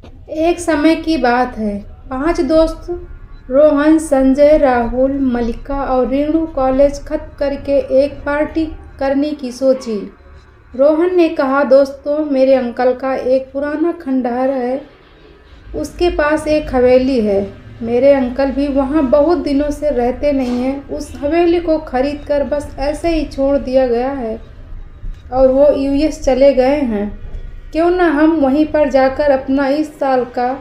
एक समय की बात है। 5 दोस्त रोहन, संजय, राहुल, मल्लिका और रेणु कॉलेज खत्म करके एक पार्टी करने की सोची। रोहन ने कहा, दोस्तों, मेरे अंकल का एक पुराना खंडहर है। उसके पास एक हवेली है। मेरे अंकल भी वहाँ बहुत दिनों से रहते नहीं हैं। उस हवेली को खरीद कर बस ऐसे ही छोड़ दिया गया है और वो यूएस चले गए हैं। क्यों ना हम वहीं पर जाकर अपना इस साल का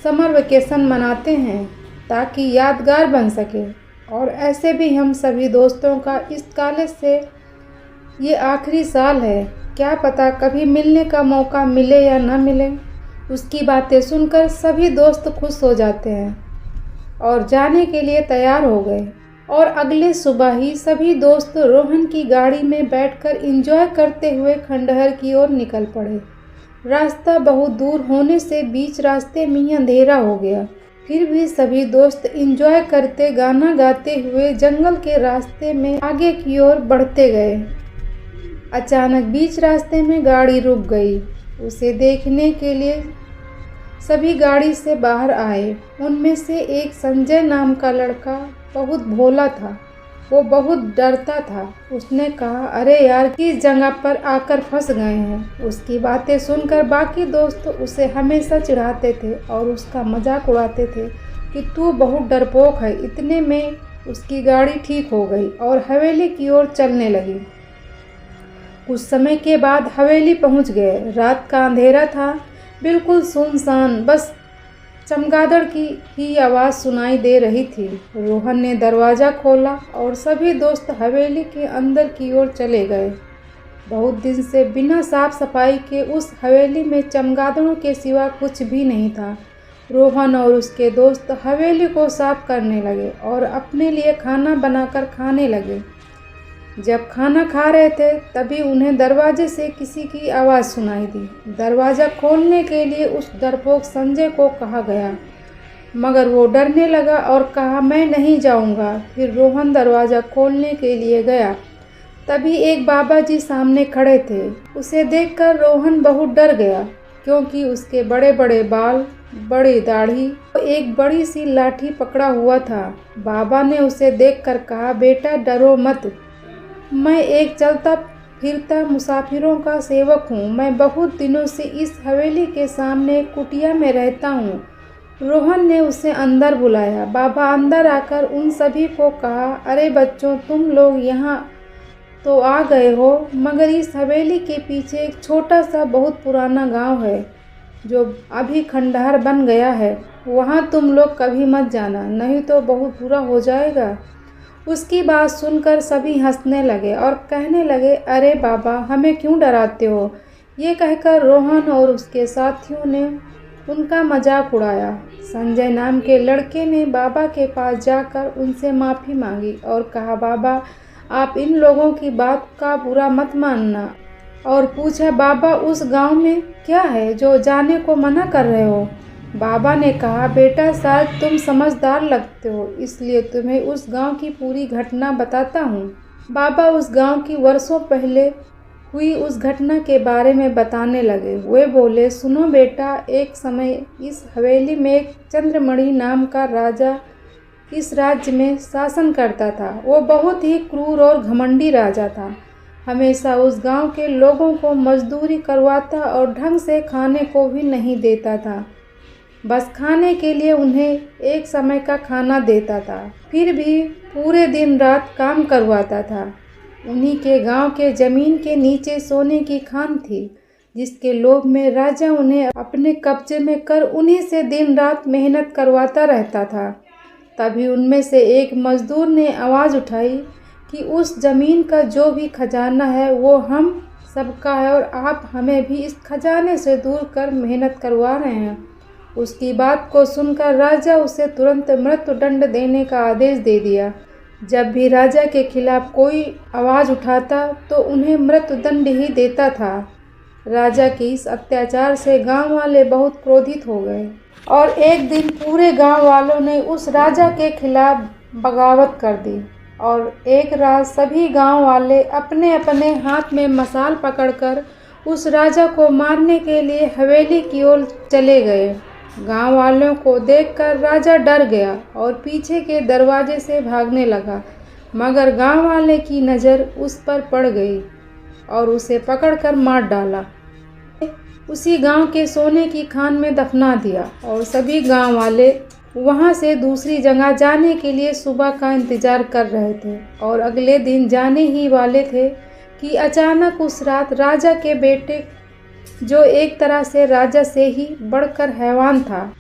समर वेकेशन मनाते हैं, ताकि यादगार बन सके। और ऐसे भी हम सभी दोस्तों का इस कॉलेज से ये आखिरी साल है। क्या पता कभी मिलने का मौका मिले या ना मिले। उसकी बातें सुनकर सभी दोस्त खुश हो जाते हैं और जाने के लिए तैयार हो गए। और अगले सुबह ही सभी दोस्त रोहन की गाड़ी में बैठकर एंजॉय करते हुए खंडहर की ओर निकल पड़े। रास्ता बहुत दूर होने से बीच रास्ते में ही अंधेरा हो गया। फिर भी सभी दोस्त एंजॉय करते, गाना गाते हुए जंगल के रास्ते में आगे की ओर बढ़ते गए। अचानक बीच रास्ते में गाड़ी रुक गई। उसे देखने के लिए सभी गाड़ी से बाहर आए। उनमें से एक संजय नाम का लड़का बहुत भोला था। वो बहुत डरता था। उसने कहा, अरे यार, किस जगह पर आकर फंस गए हैं। उसकी बातें सुनकर बाकी दोस्त उसे हमेशा चिढ़ाते थे और उसका मजाक उड़ाते थे कि तू बहुत डरपोक है। इतने में उसकी गाड़ी ठीक हो गई और हवेली की ओर चलने लगी। कुछ समय के बाद हवेली पहुंच गए। रात का अंधेरा था, बिल्कुल सुनसान, बस चमगादड़ की ही आवाज़ सुनाई दे रही थी। रोहन ने दरवाज़ा खोला और सभी दोस्त हवेली के अंदर की ओर चले गए। बहुत दिन से बिना साफ सफाई के उस हवेली में चमगादड़ों के सिवा कुछ भी नहीं था। रोहन और उसके दोस्त हवेली को साफ करने लगे और अपने लिए खाना बनाकर खाने लगे। जब खाना खा रहे थे तभी उन्हें दरवाजे से किसी की आवाज़ सुनाई दी। दरवाज़ा खोलने के लिए उस डरपोक संजय को कहा गया, मगर वो डरने लगा और कहा, मैं नहीं जाऊंगा। फिर रोहन दरवाज़ा खोलने के लिए गया। तभी एक बाबा जी सामने खड़े थे। उसे देखकर रोहन बहुत डर गया, क्योंकि उसके बड़े बड़े बाल, बड़ी दाढ़ी, एक बड़ी सी लाठी पकड़ा हुआ था। बाबा ने उसे देखकर कहा, बेटा डरो मत, मैं एक चलता फिरता मुसाफिरों का सेवक हूँ। मैं बहुत दिनों से इस हवेली के सामने एक कुटिया में रहता हूँ। रोहन ने उसे अंदर बुलाया। बाबा अंदर आकर उन सभी को कहा, अरे बच्चों, तुम लोग यहाँ तो आ गए हो, मगर इस हवेली के पीछे एक छोटा सा बहुत पुराना गांव है जो अभी खंडहर बन गया है। वहाँ तुम लोग कभी मत जाना, नहीं तो बहुत बुरा हो जाएगा। उसकी बात सुनकर सभी हंसने लगे और कहने लगे, अरे बाबा, हमें क्यों डराते हो। ये कहकर रोहन और उसके साथियों ने उनका मजाक उड़ाया। संजय नाम के लड़के ने बाबा के पास जाकर उनसे माफ़ी मांगी और कहा, बाबा, आप इन लोगों की बात का बुरा मत मानना। और पूछा, बाबा, उस गांव में क्या है जो जाने को मना कर रहे हो। बाबा ने कहा, बेटा, शायद तुम समझदार लगते हो, इसलिए तुम्हें उस गांव की पूरी घटना बताता हूँ। बाबा उस गांव की वर्षों पहले हुई उस घटना के बारे में बताने लगे। वे बोले, सुनो बेटा, एक समय इस हवेली में एक चंद्रमणि नाम का राजा इस राज्य में शासन करता था। वो बहुत ही क्रूर और घमंडी राजा था। हमेशा उस गांव के लोगों को मजदूरी करवाता और ढंग से खाने को भी नहीं देता था। बस खाने के लिए उन्हें एक समय का खाना देता था, फिर भी पूरे दिन रात काम करवाता था। उन्हीं के गांव के ज़मीन के नीचे सोने की खान थी, जिसके लोभ में राजा उन्हें अपने कब्जे में कर उन्हीं से दिन रात मेहनत करवाता रहता था। तभी उनमें से एक मजदूर ने आवाज़ उठाई कि उस ज़मीन का जो भी खजाना है वो हम सबका है और आप हमें भी इस खजाने से दूर कर मेहनत करवा रहे हैं। उसकी बात को सुनकर राजा उसे तुरंत मृत्युदंड देने का आदेश दे दिया। जब भी राजा के खिलाफ कोई आवाज़ उठाता तो उन्हें मृत्युदंड ही देता था। राजा के इस अत्याचार से गांव वाले बहुत क्रोधित हो गए और एक दिन पूरे गांव वालों ने उस राजा के खिलाफ बगावत कर दी। और एक रात सभी गांव वाले अपने अपने हाथ में मशाल पकड़कर उस राजा को मारने के लिए हवेली की ओर चले गए। गांव वालों को देखकर राजा डर गया और पीछे के दरवाजे से भागने लगा, मगर गांव वाले की नज़र उस पर पड़ गई और उसे पकड़कर मार डाला। उसी गांव के सोने की खान में दफना दिया और सभी गांव वाले वहां से दूसरी जगह जाने के लिए सुबह का इंतजार कर रहे थे और अगले दिन जाने ही वाले थे कि अचानक उस रात राजा के बेटे, जो एक तरह से राजा से ही बढ़कर हैवान था,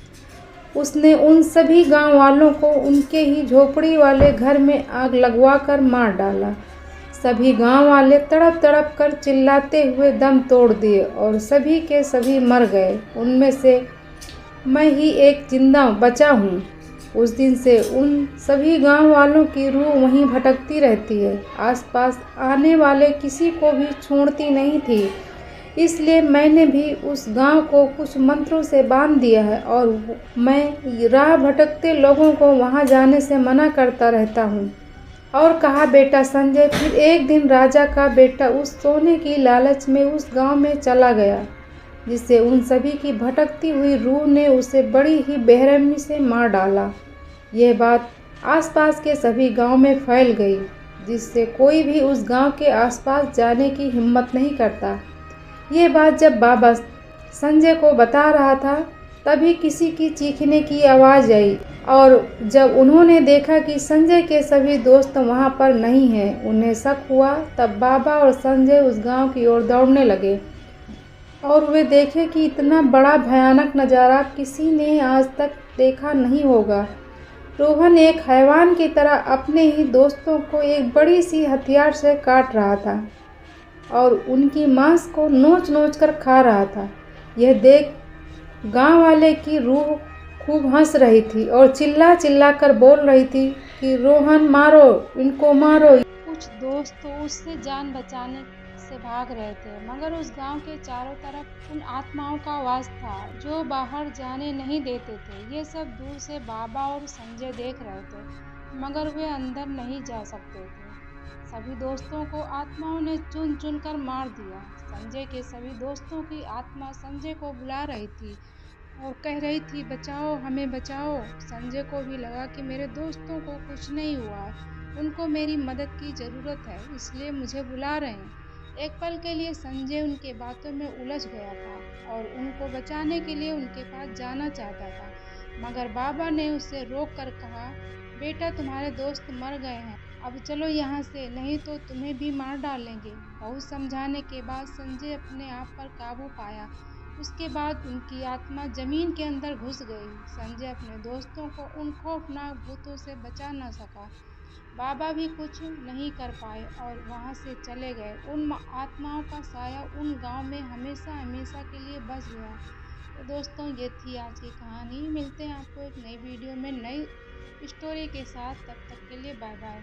उसने उन सभी गांव वालों को उनके ही झोपड़ी वाले घर में आग लगवाकर मार डाला। सभी गांव वाले तड़प तड़प कर चिल्लाते हुए दम तोड़ दिए और सभी के सभी मर गए। उनमें से मैं ही एक जिंदा बचा हूँ। उस दिन से उन सभी गांव वालों की रूह वहीं भटकती रहती है, आसपास आने वाले किसी को भी छोड़ती नहीं थी। इसलिए मैंने भी उस गांव को कुछ मंत्रों से बांध दिया है और मैं राह भटकते लोगों को वहां जाने से मना करता रहता हूँ। और कहा, बेटा संजय, फिर एक दिन राजा का बेटा उस सोने की लालच में उस गांव में चला गया, जिससे उन सभी की भटकती हुई रूह ने उसे बड़ी ही बेरहमी से मार डाला। यह बात आसपास के सभी गांव में फैल गई, जिससे कोई भी उस गांव के आसपास जाने की हिम्मत नहीं करता। ये बात जब बाबा संजय को बता रहा था, तभी किसी की चीखने की आवाज़ आई और जब उन्होंने देखा कि संजय के सभी दोस्त वहाँ पर नहीं हैं, उन्हें शक हुआ। तब बाबा और संजय उस गांव की ओर दौड़ने लगे और वे देखे कि इतना बड़ा भयानक नज़ारा किसी ने आज तक देखा नहीं होगा। रोहन एक हैवान की तरह अपने ही दोस्तों को एक बड़ी सी हथियार से काट रहा था और उनकी मांस को नोच नोच कर खा रहा था। यह देख गांव वाले की रूह खूब हंस रही थी और चिल्ला चिल्ला कर बोल रही थी कि रोहन मारो, इनको मारो। कुछ दोस्त तो उससे जान बचाने से भाग रहे थे, मगर उस गांव के चारों तरफ उन आत्माओं का वास था जो बाहर जाने नहीं देते थे। ये सब दूर से बाबा और संजय देख रहे थे, मगर वे अंदर नहीं जा सकते थे। सभी दोस्तों को आत्माओं ने चुन चुन कर मार दिया। संजय के सभी दोस्तों की आत्मा संजय को बुला रही थी और कह रही थी, बचाओ, हमें बचाओ। संजय को भी लगा कि मेरे दोस्तों को कुछ नहीं हुआ है, उनको मेरी मदद की ज़रूरत है, इसलिए मुझे बुला रहे हैं। एक पल के लिए संजय उनके बातों में उलझ गया था और उनको बचाने के लिए उनके पास जाना चाहता था, मगर बाबा ने उसे रोक कर कहा, बेटा, तुम्हारे दोस्त मर गए हैं, अब चलो यहाँ से, नहीं तो तुम्हें भी मार डालेंगे। बहुत समझाने के बाद संजय अपने आप पर काबू पाया। उसके बाद उनकी आत्मा जमीन के अंदर घुस गई। संजय अपने दोस्तों को उन खौफनाक भूतों से बचा न सका। बाबा भी कुछ नहीं कर पाए और वहाँ से चले गए। उन आत्माओं का साया उन गांव में हमेशा हमेशा के लिए बस गया। तो दोस्तों, ये थी आज की कहानी। मिलते हैं आपको एक नई वीडियो में नई स्टोरी के साथ। तब तक के लिए बाय बाय।